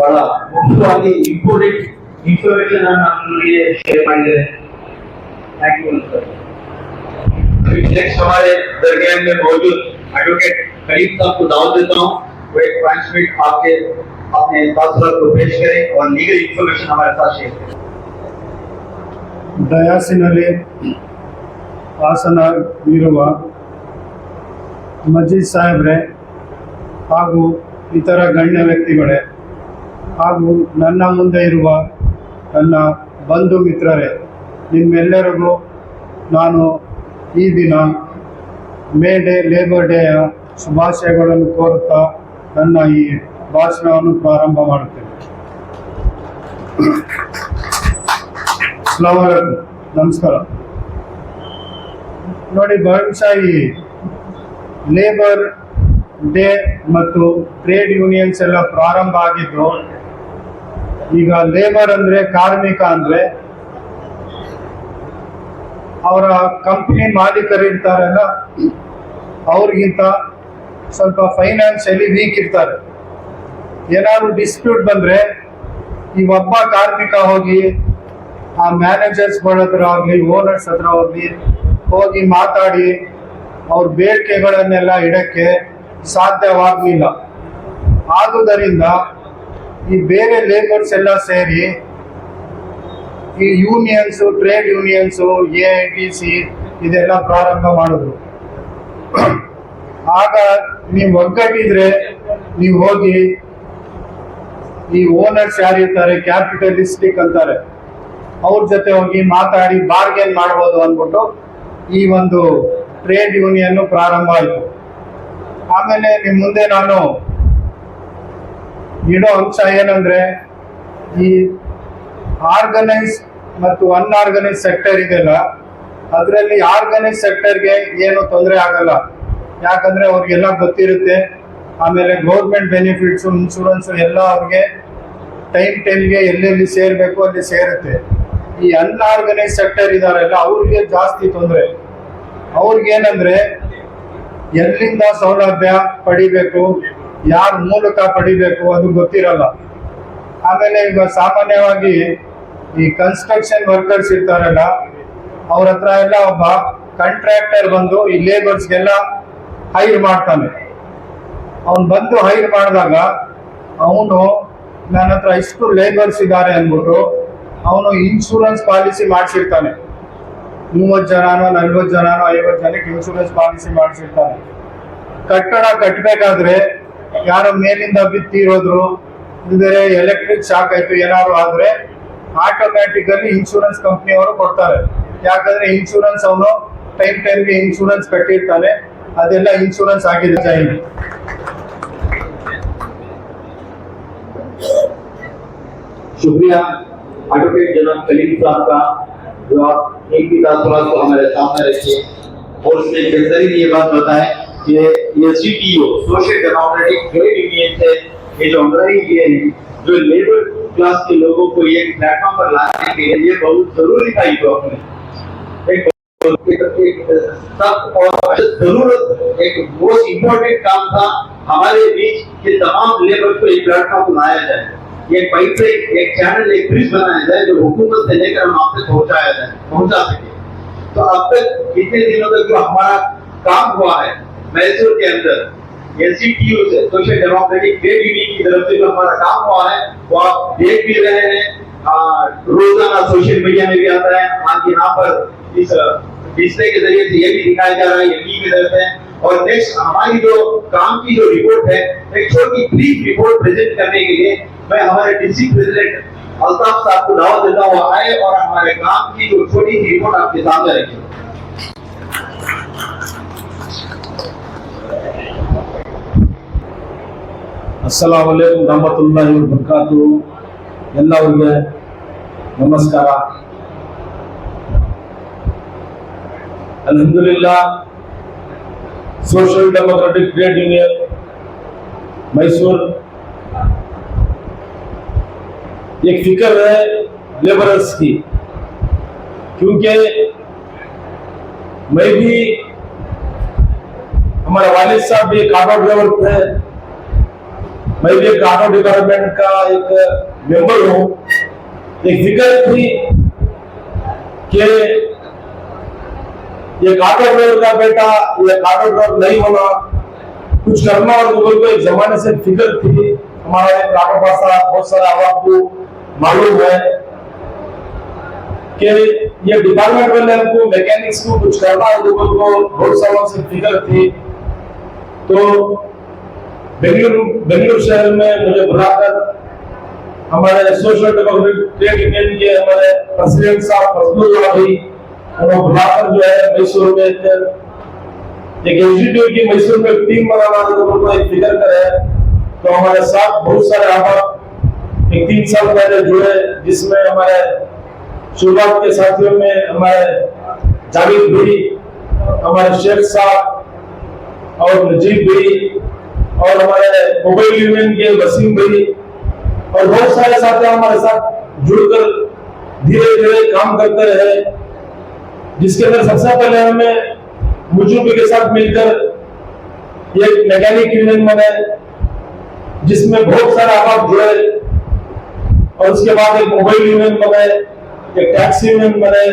ಬಹಳ ಮುಖ್ಯವಾಗಿ important information ನಮಗೆ शेयर ಮಾಡಿದ್ದಾರೆ। Thank you sir. नेक्स्ट हमारे दरगाह में मौजूद एडवोकेट करीम साहब को दावत देता हूँ, वो एक 5 मिनट आपके अपने तासुरात को पेश करें और लीगल इन्फॉर्मेशन हमारे साथ शेयर करें। ಡಯಾಸಿನಲ್ಲಿ ಹಾಸನವಿರುವ ಮಜೀದ್ ಸಾಹೇಬ್ರೆ ಹಾಗೂ ಇತರ ಗಣ್ಯ ವ್ಯಕ್ತಿಗಳೇ ಹಾಗೂ ನನ್ನ ಮುಂದೆ ಇರುವ ನನ್ನ ಬಂಧು ಮಿತ್ರರೇ, ನಿಮ್ಮೆಲ್ಲರಿಗೂ ನಾನು ಈ ದಿನ ಮೇ ಡೇ ಲೇಬರ್ ಡೇಯ ಶುಭಾಶಯಗಳನ್ನು ಕೋರುತ್ತಾ ನನ್ನ ಈ ಭಾಷಣವನ್ನು ಪ್ರಾರಂಭ ಮಾಡುತ್ತೇನೆ। ಅಸ್ಸಲಾಮು ಅಲೈಕುಂ, ನಮಸ್ಕಾರ। ನೋಡಿ, ಬಹುಶಃ ಈ ಲೇಬರ್ ಡೇ ಮತ್ತು ಟ್ರೇಡ್ ಯೂನಿಯನ್ಸ್ ಎಲ್ಲ ಪ್ರಾರಂಭ ಆಗಿದ್ದು, ಈಗ ಲೇಬರ್ ಅಂದರೆ ಕಾರ್ಮಿಕ ಅಂದರೆ ಅವರ ಕಂಪ್ನಿ ಮಾಲೀಕರಿರ್ತಾರಲ್ಲ, ಅವ್ರಿಗಿಂತ ಸ್ವಲ್ಪ ಫೈನಾನ್ಷಿಯಲಿ ವೀಕ್ ಇರ್ತಾರೆ। ಏನಾದ್ರು ಡಿಸ್ಪ್ಯೂಟ್ ಬಂದರೆ ಈ ಒಬ್ಬ ಕಾರ್ಮಿಕ ಹೋಗಿ ಆ ಮ್ಯಾನೇಜರ್ಸ್ಗಳ ಹತ್ರ ಆಗಲಿ ಓನರ್ಸ್ ಹತ್ರ ಹೋಗಿ ಮಾತಾಡಿ ಅವ್ರ ಬೇಡಿಕೆಗಳನ್ನೆಲ್ಲ ಇಡಕ್ಕೆ ಸಾಧ್ಯವಾಗಲಿಲ್ಲ। ಆದುದರಿಂದ ಈ ಬೇರೆ ಲೇಬರ್ಸ್ ಎಲ್ಲ ಸೇರಿ ಈ ಯೂನಿಯನ್ಸು, ಟ್ರೇಡ್ ಯೂನಿಯನ್ಸು, AITC ಇದೆಲ್ಲ ಪ್ರಾರಂಭ ಮಾಡಿದ್ರು। ಆಗ ನೀವು ಒಗ್ಗಟ್ಟಿದ್ರೆ ನೀವು ಹೋಗಿ ಈ ಓನರ್ಸ್ ಯಾರಿರ್ತಾರೆ, ಕ್ಯಾಪಿಟಲಿಸ್ಟಿಕ್ ಅಂತಾರೆ, ಅವ್ರ ಜೊತೆ ಹೋಗಿ ಮಾತಾಡಿ ಬಾರ್ಗೇನ್ ಮಾಡ್ಬೋದು ಅಂದ್ಬಿಟ್ಟು ಈ ಒಂದು ಟ್ರೇಡ್ ಯೂನಿಯನ್ ಪ್ರಾರಂಭ ಆಯಿತು। ಆಮೇಲೆ ನಿಮ್ಮ ಮುಂದೆ ನಾನು ಇಡೋ ಅಂಶ ಏನಂದ್ರೆ, ಈ ಆರ್ಗನೈಸ್ ಮತ್ತು ಅನ್ಆರ್ಗನೈಸ್ ಸೆಕ್ಟರ್ ಇದೆಯಲ್ಲ, ಅದರಲ್ಲಿ ಆರ್ಗನೈಸ್ ಸೆಕ್ಟರ್ಗೆ ಏನು ತೊಂದರೆ ಆಗಲ್ಲ, ಯಾಕಂದ್ರೆ ಅವ್ರಿಗೆಲ್ಲ ಗೊತ್ತಿರುತ್ತೆ। ಆಮೇಲೆ ಗೌರ್ಮೆಂಟ್ ಬೆನಿಫಿಟ್ಸು, ಇನ್ಶೂರೆನ್ಸು ಎಲ್ಲ ಅವ್ರಿಗೆ ಟೈಮ್ಗೆ ಎಲ್ಲೆಲ್ಲಿ ಸೇರಬೇಕು ಅಲ್ಲಿ ಸೇರುತ್ತೆ। ಈ ಅನ್ಆರ್ಗನೈಸ್ ಸೆಕ್ಟರ್ ಇದಾರಲ್ಲ, ಅವ್ರಿಗೆ ಜಾಸ್ತಿ ತೊಂದರೆ। ಅವ್ರಿಗೇನಂದ್ರೆ ಎಲ್ಲಿಂದ ಸೌಲಭ್ಯ ಪಡಿಬೇಕು, ಯಾರ ಮೂಲಕ ಪಡಿಬೇಕು ಅದು ಗೊತ್ತಿರಲ್ಲ। ಆಮೇಲೆ ಈಗ ಸಾಮಾನ್ಯವಾಗಿ ಈ ಕನ್ಸ್ಟ್ರಕ್ಷನ್ ವರ್ಕರ್ಸ್ ಇರ್ತಾರಲ್ಲ, ಅವ್ರ ಹತ್ರ ಎಲ್ಲ ಒಬ್ಬ ಕಾಂಟ್ರಾಕ್ಟರ್ ಬಂದು ಈ ಲೇಬರ್ಸ್ಗೆಲ್ಲ ಹೈರ್ ಮಾಡ್ತಾನೆ। ಅವನು ಬಂದು ಹೈರ್ ಮಾಡಿದಾಗ ಅವನು ನನ್ನ ಹತ್ರ ಇಷ್ಟು ಲೇಬರ್ಸ್ ಇದ್ದಾರೆ ಅಂದ್ಬಿಟ್ಟು ಅವನು ಇನ್ಶೂರೆನ್ಸ್ ಪಾಲಿಸಿ ಮಾಡಿಸಿರ್ತಾನೆ। 30 ಜನನೋ 40 ಜನನೋ 50 ಜನಕ್ಕೆ ಇನ್ಶೂರೆನ್ಸ್ ಪಾಲಿಸಿ ಮಾಡಿಸಿರ್ತಾನೆ। ಕಟ್ಟಡ ಕಟ್ಟಬೇಕಾದ್ರೆ ಯಾರೋ ಮೇಲಿಂದ ಬಿತ್ತಿರೋದ್ರು, ಬೇರೆ ಎಲೆಕ್ಟ್ರಿಕ್ ಶಾಕ್ ಆಯ್ತು, ಏನಾದ್ರು ಆದ್ರೆ ಆಟೋಮ್ಯಾಟಿಕಲಿ ಇನ್ಶೂರೆನ್ಸ್ ಕಂಪ್ನಿಯವರು ಕೊಡ್ತಾರೆ। ಯಾಕಂದ್ರೆ ಇನ್ಶೂರೆನ್ಸ್ ಅವನು ಟೈಮ್ಗೆ ಇನ್ಶೂರೆನ್ಸ್ ಕಟ್ಟಿರ್ತಾನೆ, ಅದೆಲ್ಲ ಇನ್ಶೂರೆನ್ಸ್ ಆಗಿದೆ। शुक्रिया एडवोकेट जनाब कलीम साहब का, जो आप एक भी तासुरात को हमारे सामने रखे और उसमें बेहतरीन ये बात बताएं कि SDTO social democratic trade union से ये जो ऑर्गेनाइज किए हैं, जो लेबर क्लास के लोगों को ये प्लेटफॉर्म पर लाने के लिए ये बहुत जरूरी था। ये तो अपने एक सब और जरूरत, एक मोस्ट इम्पोर्टेंट काम था हमारे बीच के तमाम लेबर को एक प्लेटफॉर्म पर लाया जाए, एक पाइपलाइन, एक चैनल, एक ब्रिज बनाया जाए जो हुकूमत से लेकर हम आप तक पहुंचा सके। तो अब तक कितने दिनों तक जो हमारा काम हुआ है मैसूर के अंदर SDTO से, सोशल डेमोक्रेटिक ट्रेड यूनियन की तरफ से जो हमारा काम हुआ है वो आप देख भी रहे हैं। रोजाना सोशल मीडिया में भी आता है। आज यहाँ पर इस डिस्प्ले के जरिए से ये भी दिखाया जा रहा है, ये की तरफ है। और नेक्स्ट हमारी जो काम की जो रिपोर्ट है, एक छोटी ब्रीफ रिपोर्ट प्रेजेंट करने के लिए मैं हमारे डिस्ट्रिक्ट प्रेसिडेंट अल्ताफ साहब को दावत देता हूँ आए और हमारे काम की जो छोटी सी रिपोर्ट आपके सामने रखें। अस्सलामु अलैकुम रहमतुल्लाहि व बरकातुहू। ಎಲ್ಲರಿಗೆ ನಮಸ್ಕಾರ। अल्हम्दुलिल्लाह social democratic trade union Mysore एक फिक्र है लेबरर्स की, क्योंकि मैं भी, हमारे वालिद साहब भी एक ऑटो ड्राइवर थे मैं भी एक ऑटो डिपार्टमेंट का एक मेंबर हूँ। एक फिक्र थी कि ये ऑटो ड्राइवर का बेटा ये ऑटो ड्राइवर नहीं होना, कुछ करना, और लोगों को एक जमाने से फिक्र थी। हमारा एक ऑटो पासा बहुत सारा आपको मालूम है कि ये डिपार्टमेंट वाले हमको मैकेनिक्स को कुछ करना, लोगों को बहुत सालों से फिक्र थी। तो बेंगलुरु शहर में मुझे बुलाकर हमारे सोशल डेमोक्रेटिक ट्रेड यूनियन के हमारे प्रेसिडेंट साहब फजलुल्लाह भाई, उन्होंने बुलाकर जो है मैसूर में एक एग्जीक्यूटिव की मैसूर में टीम बनाना, लोगों को एक फिक्र करे। तो हमारे साथ बहुत सारे आप एक 3 साल पहले जुड़े, जिसमें हमारे शुरुआत के साथियों में हमारे जावेद भाई, हमारे शेख साहब और नजीब भाई, और हमारे मोबाइल यूनियन के वसीम भाई, और बहुत सारे साथी हमारे साथ जुड़कर धीरे धीरे काम करते रहे। जिसके अंदर सबसे पहले हमें मुजुबी के साथ मिलकर एक मैकेनिक यूनियन बने, जिसमें बहुत सारे आप जुड़े, और उसके बाद एक मोबाइल यूनियन बने, एक टैक्सी यूनियन बने,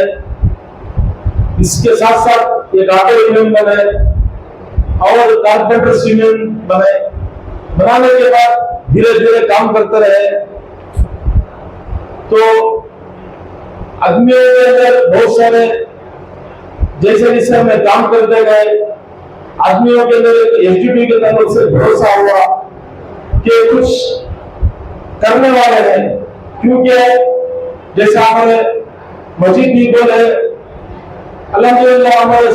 इसके साथ साथ एक ऑटो यूनियन बने और कारपेंटर्स यूनियन बने। बनाने के बाद धीरे धीरे काम करते रहे। तो आदमियों के अंदर बहुत सारे जैसे जैसे हमें काम करते गए, आदमियों के अंदर एसडीपी के तरफ से भरोसा हुआ कि कुछ करने वाले हैं। क्योंकि जैसे हमारे मजीद भी बोले, अल्हम्दुलिल्लाह हमारे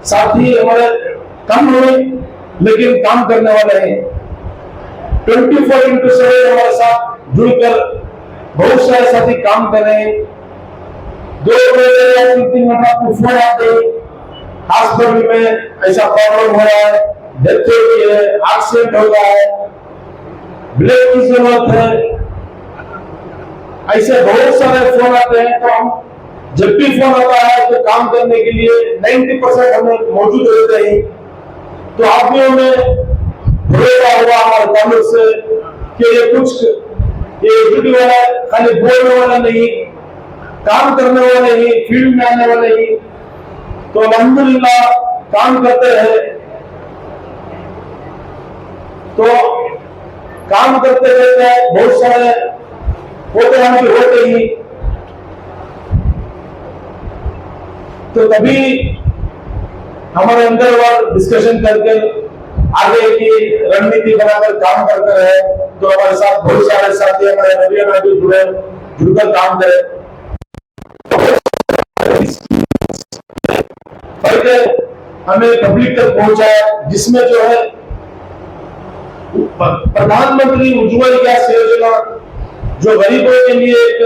साथी हमारे कम हुए, लेकिन काम करने वाले हैं। 24/7 हमारे साथ जुड़कर बहुत सारे साथी काम कर रहे हैं। 2 महीने या 3 महीने आपको फोन आते हैं, हॉस्पिटल में ऐसा प्रॉब्लम हो रहा है, डेथ हो गई है, एक्सीडेंट हो गया है, ब्लड की जरूरत है, ऐसे बहुत सारे फोन आते हैं। तो हम जब भी फोन आता है तो काम करने के लिए 90% हमें मौजूद रहते हैं। तो आदमियों में भरोसा हुआ हमारे ताल्लुक से कि ये कुछ ये वाला खाली बोलने वाला नहीं, काम करने वाले ही, फील्ड में आने वाले ही। तो अल्हम्दुलिल्लाह काम करते रहे। तो काम करते रहते बहुत सारे होते ही। तो तभी हमारे अंदर वाल डिस्कशन करके आगे की रणनीति बनाकर काम करते रहे। तो हमारे साथ बहुत सारे साथी हमारे नबिया में भी जुड़कर काम करे। पहले हमें पब्लिक तक पहुंचाया, जिसमें जो है प्रधानमंत्री उज्ज्वल गैस योजना, जो गरीबों के लिए एक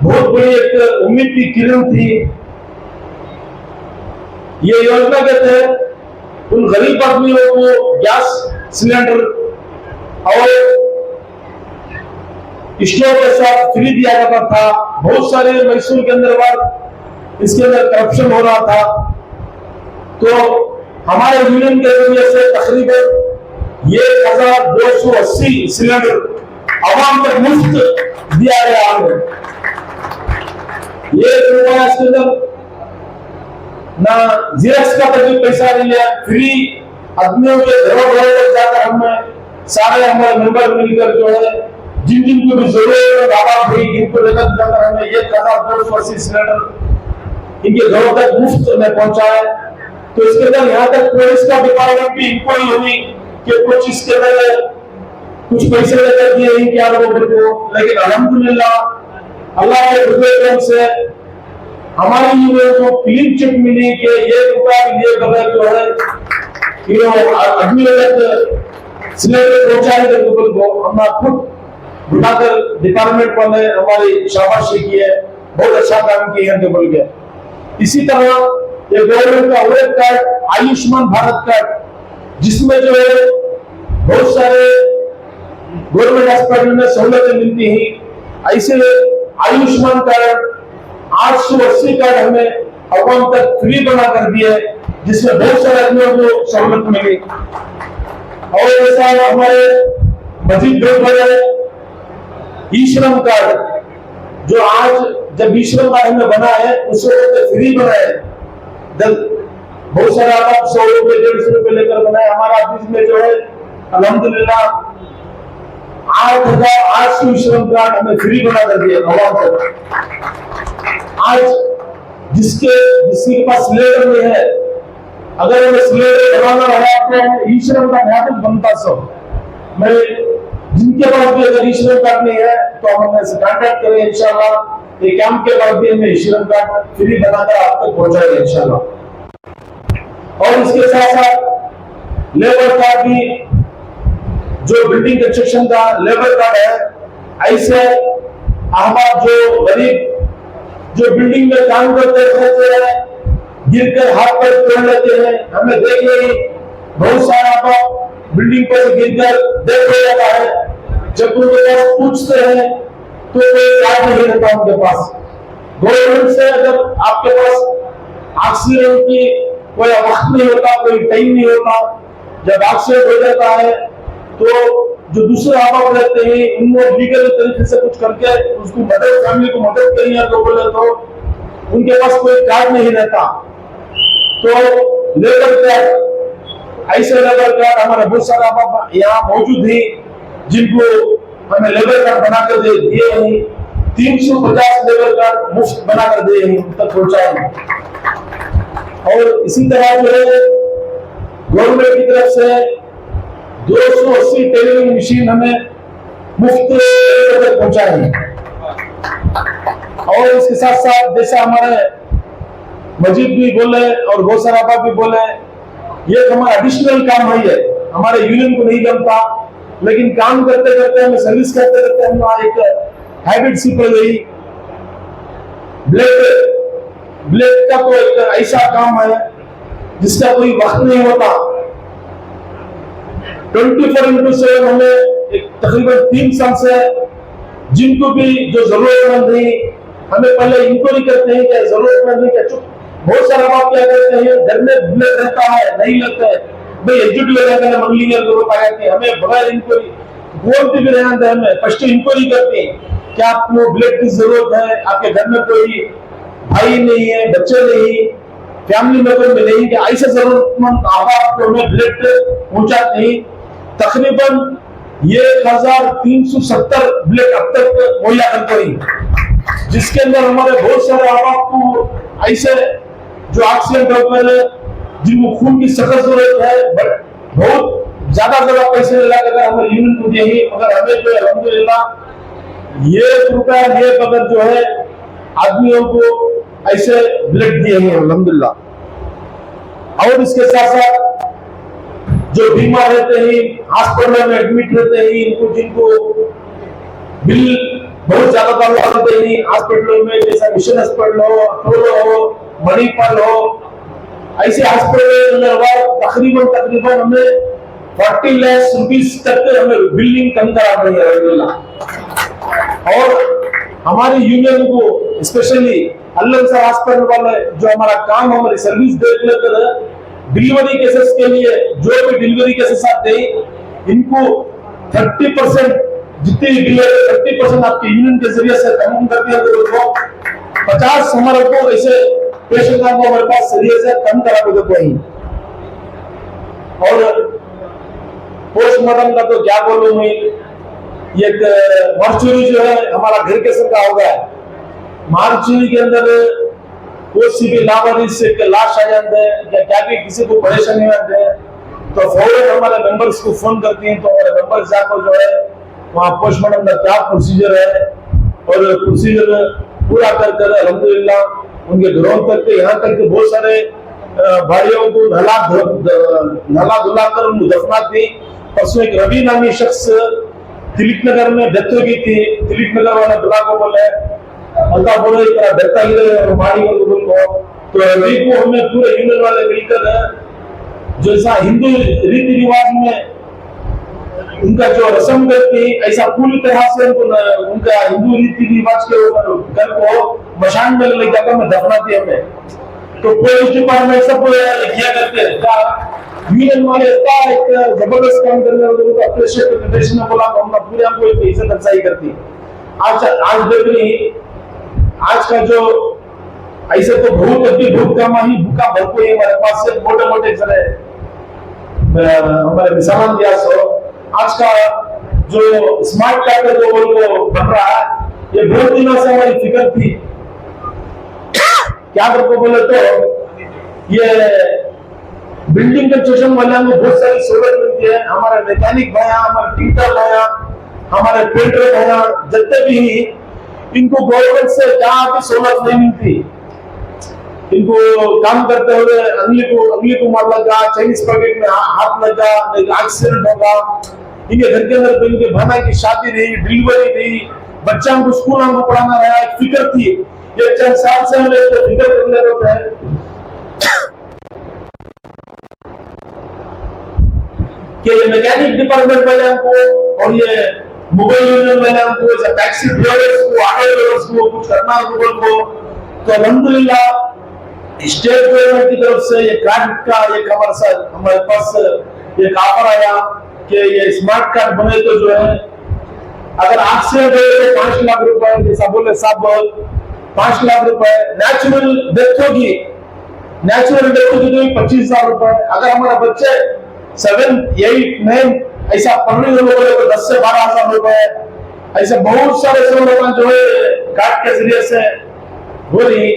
बहुत बड़ी एक उम्मीद की किरण थी। ये योजना के तहत उन गरीब आदमियों को गैस सिलेंडर और स्टोव के साथ फ्री दिया जाता था। बहुत सारे मैसूर के अंदर बार इसके अंदर करप्शन हो रहा था। तो हमारे यूनियन के जरिए से तकरीबन 1280 सिलेंडर आवाम तक मुफ्त दिया गया है। ये इसके अंदर ना जीएस का भी पैसा नहीं लिया, फ्री आदमियों के घरों तक जाकर हमने सारे हमारे मेंबर मिलकर जो है जिन जिनको भी जरूरत है इनको लेकर जाकर हमने 1280 सिलेंडर इनके घरों तक मुफ्त में पहुंचाया। तो इसके अंदर यहाँ तक पुलिस का डिपार्टमेंट भी इंक्वायरी हुई कि कुछ इसके अंदर कुछ पैसे लेकर दिए हैं क्या लोगों को, लेकिन अल्हम्दुलिल्लाह अल्लाह के फजल से हमारी यूनियन को क्लीन चिट मिली कि ₹1 लिए बगैर जो है आदमी सिलेंडर पहुंचाने के लोगों को हमने खुद बुलाकर डिपार्टमेंट वाले हमारी शाबाशी की है, बहुत अच्छा काम किया है बोल के। इसी तरह ये गवर्नमेंट का और एक कार्ड आयुष्मान भारत कार्ड, जिसमें जो है बहुत सारे गवर्नमेंट अस्पताल में सहूलतें मिलती हैं। ऐसे आयुष्मान कार्ड 880 कार्ड हमें अवाम तक फ्री बना कर दिए, जिसमें बहुत सारे आदमियों को सहूलत मिली। और ऐसा हमारे मजीद भाई ई श्रम कार्ड, जो आज जब ई श्रम कार्ड हमने बना है उससे फ्री बना है, बहुत सारा आप 100 रुपए 150 रुपए लेकर बनाए। हमारा ऑफिस में जो है अल्हम्दुलिल्लाह 8,800 श्रम कार्ड हमें फ्री बना कर दिया आवाम को। आज जिसके पास सिलेंडर नहीं है, अगर हमें सिलेंडर बनाना रहा तो ई श्रम का मॉडल बनता सब। मैं जिनके पास भी अगर ई श्रम कार्ड नहीं है तो हम हमें कांटेक्ट करें, इंशाल्लाह ये कैंप के बाद भी हमें ई श्रम कार्ड फ्री बनाकर आप तक पहुंचाएंगे इंशाल्लाह। और इसके साथ साथ लेबर कार्ड भी, जो बिल्डिंग कंस्ट्रक्शन का लेबर कार्ड है, ऐसे अहमद जो गरीब जो बिल्डिंग में काम करते हैं गिरकर हाथ पैर तोड़ लेते हैं, हमें देखिए बहुत सारा बिल्डिंग पर गिरकर देख जाता है, जब उनके पास पूछते हैं तो कोई कार्ड नहीं रहता उनके पास। गवर्नमेंट से अगर आपके पास एक्सीडेंट की कोई वक्त नहीं होता, कोई टाइम नहीं होता, जब एक्सीडेंट हो जाता है तो जो दूसरे आप रहते हैं उनको लीगल तरीके से कुछ करके उसको मदद, फैमिली को मदद करिए तो बोले तो उनके पास कोई कार्ड नहीं रहता। तो लेबर कार्ड, ऐसे लेबर कार्ड हमारे बहुत सारा आप यहाँ मौजूद है जिनको हमें लेबर कार्ड बनाकर दिए हैं। 350 लेबर कार्ड मुफ्त बनाकर दिए हैं, तक पहुंचाए हैं। और इसी तरह जो है गवर्नमेंट की तरफ से 280 टेलरिंग मशीन हमें मुफ्त तक पहुंचाए हैं। और इसके साथ साथ जैसे हमारे मजीद भी बोले और गौसर आपा भी बोले, ये हमारा एडिशनल काम है, हमारे यूनियन को नहीं जमता, लेकिन काम करते करते हमें सर्विस करते करते हमें एक हैबिट सी पड़ गई। ब्लेड का तो एक ऐसा काम है जिसका कोई वक्त नहीं होता, 24/7 हमें एक तकरीबन 3 साल से जिनको भी जो जरूरतमंद है हमें पहले इंक्वायरी करते हैं क्या जरूरतमंद है क्या। चुप बहुत सारा बात क्या करते हैं, घर में ब्लेड रहता है नहीं लगता है, भाई एजुट लगाते हैं मंगली के हमें बगैर इंक्वायरी बोलते भी रहते हैं, हमें फर्स्ट इंक्वायरी करते हैं क्या आपको ब्लेड की जरूरत है, आपके घर में कोई भाई नहीं है, बच्चे नहीं, फैमिली मेंबर में नहीं, कि ऐसे जरूरतमंद आपको हमें ब्लेड पहुंचाते हैं। तकरीबन 1370 ब्लेड अब तक मुहैया करते हैं, जिसके अंदर हमारे बहुत सारे आबाद को ऐसे जो एक्सीडेंट होकर जिनको खून की सख्त जरूरत है, बट बहुत ज्यादा पैसे लगाकर हमारे यूनियन को दिए, मगर हमें जो अल्हम्दुलिल्लाह ये बगैर जो है आदमियों को ऐसे ब्लेड दिए हैं अल्हम्दुलिल्लाह। और इसके साथ साथ जो बीमार रहते हैं, हॉस्पिटल में एडमिट रहते हैं, इनको जिनको बिल बहुत ज्यादा दाम लगते हैं हॉस्पिटलों में, जैसा मिशन हॉस्पिटल हो, अपोलो हो, मणिपाल हो, ऐसे हॉस्पिटल में तकरीबन हमें 40 लाख रुपीस तक हमें बिल्डिंग कम करा रही है। और हमारी यूनियन को स्पेशली अल्लाह हॉस्पिटल वाले जो हमारा काम हमारी सर्विस देख लेकर डिलीवरी केसेस के लिए जो भी डिलीवरी केसेस आते हैं इनको 30% जितनी डिलीवरी 30% आपके यूनियन के जरिए से कम कर दिया तो 50 हमारे को ऐसे पेशेंट को हमारे पास जरिए से कम करा दो कोई। और पोस्टमार्टम का तो क्या बोलूं मैं, ये मर्चुरी जो है हमारा घर के सर का होगा, मर्चुरी के अंदर कोई भी लावारिस से लाश आ जाते हैं या क्या भी किसी को परेशानी आते हैं तो फौरन हमारे मेंबर्स को फोन करते हैं, तो हमारे मेंबर्स जाकर जो है वहाँ पोस्टमार्टम का क्या प्रोसीजर है और प्रोसीजर पूरा कर अल्हम्दुलिल्लाह उनके घरों तक यहाँ तक के बहुत सारे भाइयों को नला धुलाकर उनको दफनाती। परसों एक रवि नामी शख्स दिलीप नगर में डेथ हो गई थी, दिलीप नगर वाला दुला को बोले अल्लाह बोले डरता ही रहे मारी को, तो रवि को हमने पूरे यूनियन वाले मिलकर जैसा हिंदू रीति रिवाज में उनका जो रस्म करते हैं ऐसा पूरी तरह से उनका हिंदू रीति रिवाज के ऊपर घर को मशान में ले जाकर में दफनाती हमें। तो पुलिस डिपार्टमेंट सब किया करते हैं क्या यूनियन वाले इतना एक जबरदस्त काम करने वाले को अप्रिशिएट निर्देशन में बोला हम पूरे हमको एक इज्जत अफजाई करती है। आज देख रही आज का जो ऐसे तो बहुत अभी भूख कमा ही भूखा भरपूर है हमारे पास से मोटे मोटे जरे हमारे मिसाल दिया सो आज का जो स्मार्ट कार्ड जो बोल को बन रहा है ये बहुत दिनों से हमारी फिक्र थी। क्या करको बोले तो ये बिल्डिंग कंस्ट्रक्शन वाले को बहुत सारी सहूलत मिलती है। हमारे मैकेनिक भैया हमारे टीचर भैया हमारे पेंटर भैया जितने भी इनको गवर्नमेंट से कहाँ भी सहूलत नहीं मिलती। इनको काम करते हुए अंगली को मार लगा चाइनीज पॉकेट में हाथ लगा एक्सीडेंट होगा इनके घर के अंदर तो इनके भाना की शादी रही डिलीवरी रही बच्चों को स्कूल को पढ़ाना रहा एक फिक्र थी। ये 4 साल से हम लोग फिक्र करने होते हैं कि ये मैकेनिक डिपार्टमेंट वाले को और ये मोबाइल यूनियन वाले को टैक्सी ड्राइवर्स को ऑटो ड्राइवर्स को कुछ करना लोगों को तो अल्हम्दुलिल्लाह स्टेट गवर्नमेंट की तरफ से ये कार्ड का एक हमारे पास एक ऑफर आया कि ये स्मार्ट कार्ड बने तो जो है अगर आज से 5 लाख रुपए जैसा बोले साहब 5 लाख रुपए नेचुरल डेथ होगी तो 25,000 रुपए अगर हमारा बच्चे 7, 8, 9 ऐसा पढ़ने वाले को 10 से 12,000 रुपए ऐसे बहुत सारे लोग जो है कार्ड के जरिए से हो रही।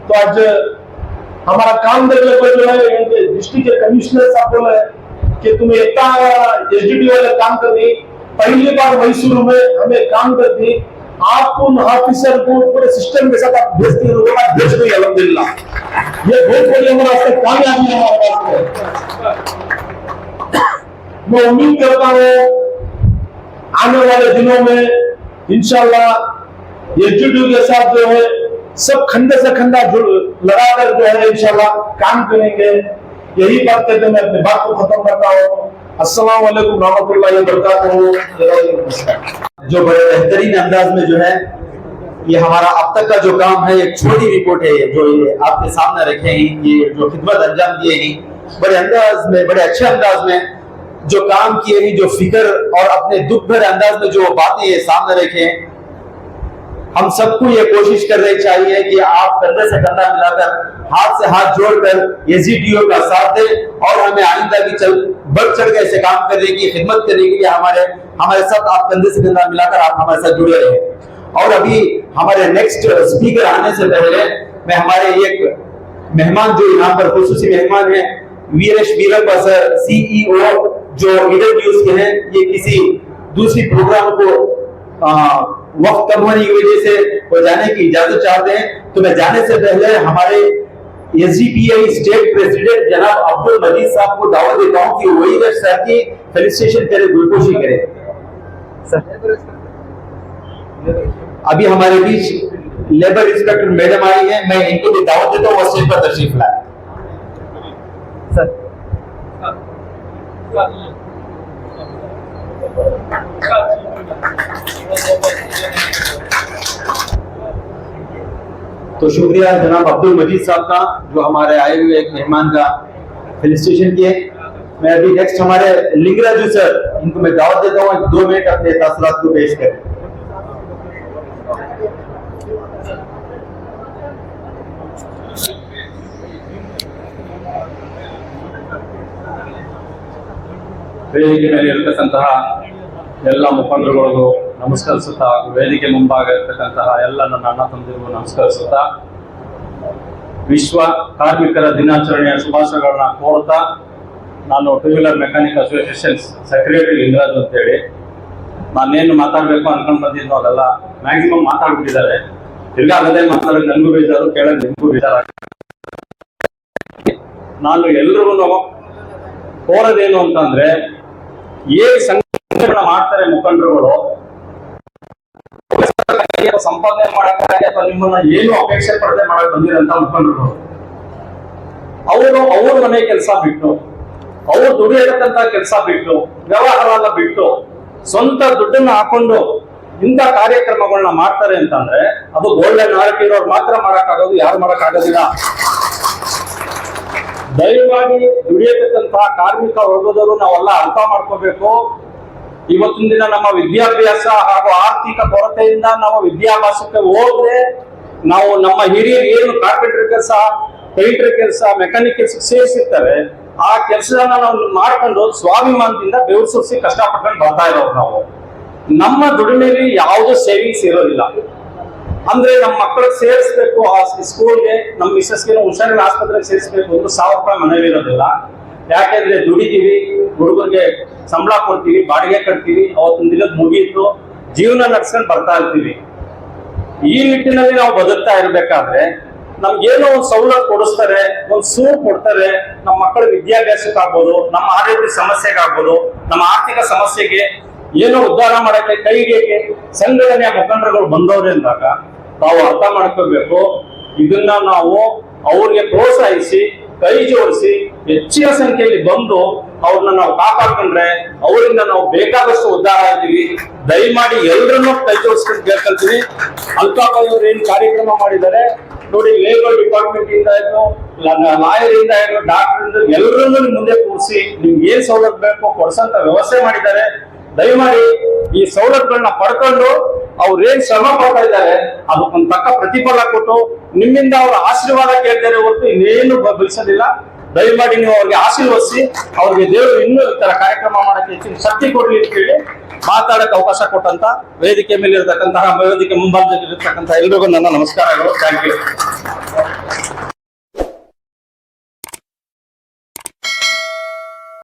तो आज हमारा काम देखने पर जो है डिस्ट्रिक्ट के कमिश्नर साहब बोले कि तुम्हें इतना एसडीटी वाले काम करनी पहली बार मैसूर में हमें काम करती आपको ऑफिसर को पूरे सिस्टम के साथ आप भेजते हैं भेज गई अल्हम्दुलिल्लाह ये बहुत बड़ी हमारा कामयाबी है हमारे वास्ते। मैं उम्मीद करता हूँ आने वाले दिनों में इंशाल्लाह एसडीटी के साथ जो है सब खंडे से खंडा लगाकर जो है इंशाल्लाह काम करेंगे। यही बात करके मैं अपनी बात को खत्म करता हूँ। अस्सलाम वालेकुम रहमतुल्लाहि व बरकातहू। जो बड़े बेहतरीन अंदाज में जो है ये हमारा अब तक का जो काम है एक छोटी रिपोर्ट है जो ये आपके सामने रखे हैं ये जो खिदमत अंजाम दिए हैं बड़े अंदाज में बड़े अच्छे अंदाज में जो काम किए हैं जो फिक्र और अपने दुख भरे अंदाज में जो बातें ये सामने रखे हैं हम सबको ये कोशिश करनी चाहिए कि आप कंधे से कंधा मिलाकर हाथ से हाथ जोड़कर एसडीटीओ का साथ दें और हमें आइंदा भी बढ़ चढ़ के ऐसे काम करने की खिदमत करने के लिए हमारे साथ आप कंधे से कंधा मिलाकर आप हमारे साथ जुड़े रहे। और अभी हमारे नेक्स्ट स्पीकर आने से पहले मैं हमारे एक मेहमान जो यहाँ पर खुसूसी मेहमान है वीरेश वीरप्पा सर सीईओ जो ईडन न्यूज के हैं ये किसी दूसरी प्रोग्राम को वक्त कम होने की वजह से वो जाने की इजाजत चाहते हैं। तो मैं जाने से पहले हमारे एसडीपीआई स्टेट प्रेसिडेंट जनाब अब्दुल मजीद साहब को दावत देता हूं कि वही सर की फेलिसिटेशन करे गुलपोशी करे। अभी हमारे बीच लेबर इंस्पेक्टर मैडम आई है मैं इनको भी दावत देता हूँ वो स्टेज पर तशरीफ लाए। तो शुक्रिया जनाब अब्दुल मजीद साहब का जो हमारे आए हुए एक मेहमान का फेलिसिटेशन किए। मैं अभी नेक्स्ट हमारे लिंगराजू सर इनको मैं दावत देता हूँ 2 मिनट अपने तासुरात को पेश करें। ವೇದಿಕೆ ಮೇಲೆ ಇರತಕ್ಕಂತಹ ಎಲ್ಲ ಮುಖಂಡರುಗಳಿಗೂ ನಮಸ್ಕರಿಸುತ್ತಾ ವೇದಿಕೆ ಮುಂಭಾಗ ಇರತಕ್ಕಂತಹ ಎಲ್ಲ ನನ್ನ ಅಣ್ಣ ತಮ್ಮಂದಿರಿಗೂ ನಮಸ್ಕರಿಸುತ್ತಾ ವಿಶ್ವ ಕಾರ್ಮಿಕರ ದಿನಾಚರಣೆಯ ಶುಭಾಶಯಗಳನ್ನ ಕೋರ್ತಾ ನಾನು two wheeler mechanic association secretary Lingaraj ಅಂತೇಳಿ ನಾನೇನು ಮಾತಾಡಬೇಕು ಅನ್ಕೊಂಡು ಬಂದಿದ್ದು ಅದೆಲ್ಲ ಮ್ಯಾಕ್ಸಿಮಮ್ ಮಾತಾಡ್ಬಿಟ್ಟಿದ್ದಾರೆ ತಿರ್ಗಾ ಅಲ್ಲದೆ ಮಾತಾಡೋದು ನನಗೂ ಬೇಜಾರು ಕೇಳೋದು ನಿಮಗೂ ಬೇಜಾರಾಗ್ತದೆ। ನಾನು ಎಲ್ರಿಗೂ ಕೋರೋದೇನು ಅಂತಂದ್ರೆ ಏನ್ ಸಂಘಟನೆ ಮಾಡ್ತಾರೆ ಮುಖಂಡರುಗಳು ಸಂಪಾದನೆ ಮಾಡಕ್ಕಾಗಿ ಅಥವಾ ನಿಮ್ಮನ್ನ ಏನು ಅಪೇಕ್ಷೆ ಪಡದೆ ಮಾಡಕ್ ಬಂದಿರಂತ ಮುಖಂಡರುಗಳು ಅವ್ರ ಮನೆ ಕೆಲಸ ಬಿಟ್ಟು ಅವ್ರು ದುಡಿಯತಕ್ಕಂತ ಕೆಲಸ ಬಿಟ್ಟು ವ್ಯವಹಾರ ಬಿಟ್ಟು ಸ್ವಂತ ದುಡ್ಡನ್ನ ಹಾಕೊಂಡು ಇಂಥ ಕಾರ್ಯಕ್ರಮಗಳನ್ನ ಮಾಡ್ತಾರೆ ಅಂತಂದ್ರೆ ಅದು ಗೋಲ್ಡನ್ ಆರ್ಟ್ ಇರೋರು ಮಾತ್ರ ಮಾಡಕ್ಕಾಗೋದು ಯಾರು ಮಾಡಕ್ಕಾಗೋದಿಲ್ಲ। ದಯಮಾಡಿ ದುಡಿಯತಕ್ಕಂತಹ ಕಾರ್ಮಿಕ ವರ್ಗದವರು ನಾವೆಲ್ಲ ಅರ್ಥ ಮಾಡ್ಕೋಬೇಕು. ಇವತ್ತಿನ ದಿನ ನಮ್ಮ ವಿದ್ಯಾಭ್ಯಾಸ ಹಾಗೂ ಆರ್ಥಿಕ ಕೊರತೆಯಿಂದ ನಾವು ವಿದ್ಯಾಭ್ಯಾಸಕ್ಕೆ ಹೋದ್ರೆ ನಾವು ನಮ್ಮ ಹಿರಿಯರು ಏನು ಕಾರ್ಪೆಂಟರ್ ಕೆಲಸ, ಪೇಂಟರ್ ಕೆಲಸ, ಮೆಕ್ಯಾನಿಕ್ ಕೆಲಸ ಸೇರಿಸಿರ್ತಾರೆ, ಆ ಕೆಲಸನ ನಾವು ಮಾಡ್ಕೊಂಡು ಸ್ವಾಭಿಮಾನದಿಂದ ಬೆವರು ಸುರಿಸಿ ಕಷ್ಟಪಟ್ಕೊಂಡು ಬರ್ತಾ ಇರೋರು ನಾವು. ನಮ್ಮ ದುಡಿಮೆಯಲ್ಲಿ ಯಾವುದೇ ಸೇವಿಂಗ್ಸ್ ಇರೋದಿಲ್ಲ. ಅಂದ್ರೆ ನಮ್ಮ ಮಕ್ಕಳಿಗೆ ಸೇರಿಸ್ಬೇಕು ಆ ಸ್ಕೂಲ್ಗೆ, ನಮ್ಮ ಮಿಸ್ಸಸ್ಗೆ ಹುಷಾರಿನ ಆಸ್ಪತ್ರೆಗೆ ಸೇರಿಸ್ಬೇಕು ಅಂದ್ರೆ 1000 ರೂಪಾಯಿ ಮನೇಲಿ ಇರೋದಿಲ್ಲ. ಯಾಕೆಂದ್ರೆ ದುಡಿತೀವಿ, ಹುಡುಗರಿಗೆ ಸಂಬಳ ಕೊಡ್ತೀವಿ, ಬಾಡಿಗೆ ಕಟ್ತೀವಿ, ಅವತ್ತಿನ ದಿನದ ಮುಗೀತು, ಜೀವನ ನಡ್ಸ್ಕೊಂಡು ಬರ್ತಾ ಇರ್ತೀವಿ. ಈ ನಿಟ್ಟಿನಲ್ಲಿ ನಾವು ಬದುಕ್ತಾ ಇರ್ಬೇಕಾದ್ರೆ ನಮ್ಗೇನೋ ಒಂದು ಸವಲತ್ತು ಕೊಡಿಸ್ತಾರೆ, ಒಂದು ಸೂರು ಕೊಡ್ತಾರೆ, ನಮ್ಮ ಮಕ್ಕಳ ವಿದ್ಯಾಭ್ಯಾಸಕ್ಕಾಗ್ಬೋದು, ನಮ್ಮ ಆರೋಗ್ಯ ಸಮಸ್ಯೆಗಾಗ್ಬೋದು, ನಮ್ಮ ಆರ್ಥಿಕ ಸಮಸ್ಯೆಗೆ ಏನೋ ಉದ್ಧಾರ ಮಾಡಕ್ಕೆ ಕೈ ಹಿಡಿಯಕ್ಕೆ ಸಂಘಟನೆಯ ಮುಖಂಡರುಗಳು ಬಂದವ್ರೆ ಅಂದಾಗ ತಾವು ಅರ್ಥ ಮಾಡ್ಕೋಬೇಕು. ಇದನ್ನ ನಾವು ಅವ್ರಿಗೆ ಪ್ರೋತ್ಸಾಹಿಸಿ ಕೈ ಜೋಡಿಸಿ ಹೆಚ್ಚಿನ ಸಂಖ್ಯೆಯಲ್ಲಿ ಬಂದು ಅವ್ರನ್ನ ನಾವು ಕಾಪಾಡ್ಕೊಂಡ್ರೆ ಅವರಿಂದ ನಾವು ಬೇಕಾದಷ್ಟು ಉದ್ಧಾರ ಆಗ್ತೀವಿ. ದಯಮಾಡಿ ಎಲ್ಲರನ್ನೂ ಕೈ ಜೋಡಿಸ್ಕೊಂಡು ಕೇಳ್ಕೊಳ್ತೀವಿ. ಅಲ್ತಾಫ್ ಅವರು ಏನ್ ಕಾರ್ಯಕ್ರಮ ಮಾಡಿದ್ದಾರೆ ನೋಡಿ, ಲೇಬರ್ ಡಿಪಾರ್ಟ್ಮೆಂಟ್ ಇಂದ ಇದ್ದು, ಲಾಯರ್ ಇಂದ ಇದ್ದು, ಡಾಕ್ಟರ್ ಇಂದ ಎಲ್ಲರನ್ನೂ ಮುಂದೆ ಕೂರಿಸಿ ನಿಮ್ಗೆ ಏನ್ ಸವಲತ್ತು ಬೇಕೋ ಕೊಡ್ಸಂತ ವ್ಯವಸ್ಥೆ ಮಾಡಿದ್ದಾರೆ. ದಯಮಾಡಿ ಈ ಸವಲತ್ತುಗಳನ್ನ ಪಡ್ಕೊಂಡು ಅವ್ರೇನ್ ಶ್ರಮ ಪಡ್ತಾ ಇದ್ದಾರೆ ಅದಕ್ಕೊಂದು ತಕ್ಕ ಪ್ರತಿಫಲ ಕೊಟ್ಟು ನಿಮ್ಮಿಂದ ಅವ್ರ ಆಶೀರ್ವಾದ ಕೇಳ್ತಾರೆ ಹೊರತು ಇನ್ನೇನು ಬಯಸೋದಿಲ್ಲ. ದಯಮಾಡಿ ನೀವು ಅವ್ರಿಗೆ ಆಶೀರ್ವದಿಸಿ ಅವ್ರಿಗೆ ದೇವರು ಇನ್ನೂ ಈ ತರ ಕಾರ್ಯಕ್ರಮ ಮಾಡಕ್ಕೆ ಹೆಚ್ಚಿನ ಶಕ್ತಿ ಕೊಡ್ಲಿ ಅಂತ ಹೇಳಿ ಮಾತಾಡಕ್ಕೆ ಅವಕಾಶ ಕೊಟ್ಟಂತ ವೇದಿಕೆ ಮೇಲೆ ಇರತಕ್ಕಂತಹ ವೇದಿಕೆ ಮುಂಭಾಗದಲ್ಲಿ ಇರತಕ್ಕಂತಹ ಎಲ್ರಿಗೂ ನನ್ನ ನಮಸ್ಕಾರಗಳು. Thank you.